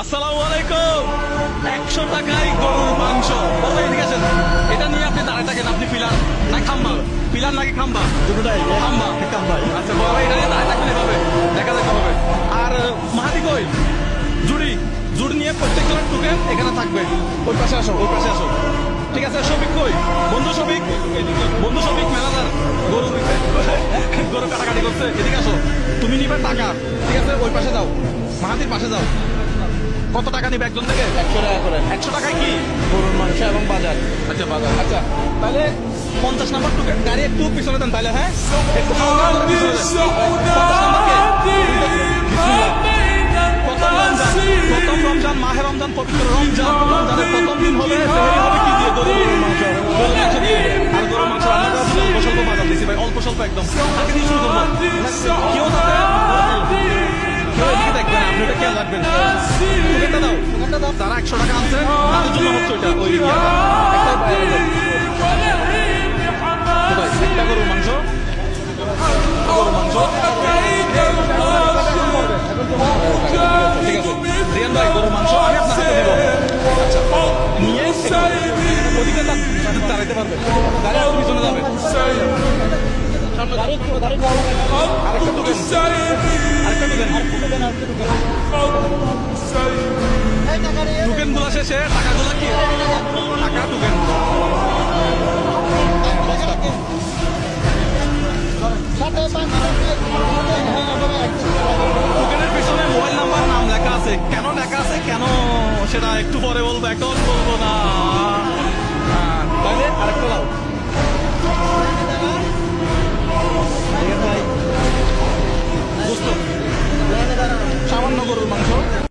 আসসালামু আলাইকুম। 100 টাকায় গরুর মাংস। বলো এদিকে আসেন। এটা নিয়ে আপনি দাঁড়ায় থাকেন, আপনি পিলার না খাম্বা? পিলার নাকি খাম্বা? দুটোটাই খাম্বা। কামবাই। আচ্ছা বলো, এটা নিয়ে দাঁড়ায় থাকবেন এভাবে, দেখা দেখতে হবে। আর মাহাদি কই? জুড়ি জুড়ি নিয়ে প্রত্যেকজনের টুকেন এখানে থাকবে। ওই পাশে আসো, ওই পাশে আসো। ঠিক আছে, শফিক কই? বন্ধু শফিক, বন্ধু শফিক ম্যানেজার গরু গরু কাটাকাটি করছে, এদিকে আসো। তুমি নিবে টাকা, ঠিক আছে? ওই পাশে যাও, মাহাদির পাশে যাও। কত টাকা নিবে একজন থেকে? 100 টাকা করে 100 টাকায় কি? গরুর মাংস এবং বাজার। আচ্ছা বাজার। আচ্ছা তাহলে 50 নাম্বার টুকে গাড়ি একটু পিছনে দেন তাহলে। হ্যাঁ, একটু হালকা করে পিছনে দেন। 50 নাম্বার কে? বিসমিল্লাহ। প্রথম রমজান, মাহে রমজান, পবিত্র রমজান। রমজানের প্রথম দিন হবে, সেহরি হবে কি দিয়ে? গরুর মাংস। গরুর মাংস দিয়ে। আর গরুর মাংস রান্না করার জন্য অল্প স্বল্প বাজার দিছি ভাই, অল্প স্বল্প একদম। আগে দিয়ে শুরু করবো। কেউ যাতে কেউ এদিকে দেখবেন, আপনি ওটা খেয়াল রাখবেন। টুকেনটা দাও, যারা 100 টাকা আনছে তাদের জন্য হচ্ছে ওইটা, ওই ইয়াটা। একটা বাইরে দাও। কোথায়? একটা গরুর মাংস, গরুর মাংস। ঠিক আছে রিয়ান ভাই, গরুর মাংস আমি আপনার হাতে দেবো। আচ্ছা নিয়ে ওদিকে দাঁড়াইতে পারবে, দাঁড়িয়ে আর পিছনে যাবে। আরেকটা টুকেন, আরেকটা টুকেন। টুকেন গুলা শেষে টাকাগুলা কি? টাকা টুকেন। টুকেনের পিছনে মোবাইল নাম্বার, নাম লেখা আছে। কেন লেখা আছে, কেন সেটা একটু পরে বলবো, এখন বলবো না। তাহলে আরেকটা দাও। বুঝতো সামান্য গরুর মাংস।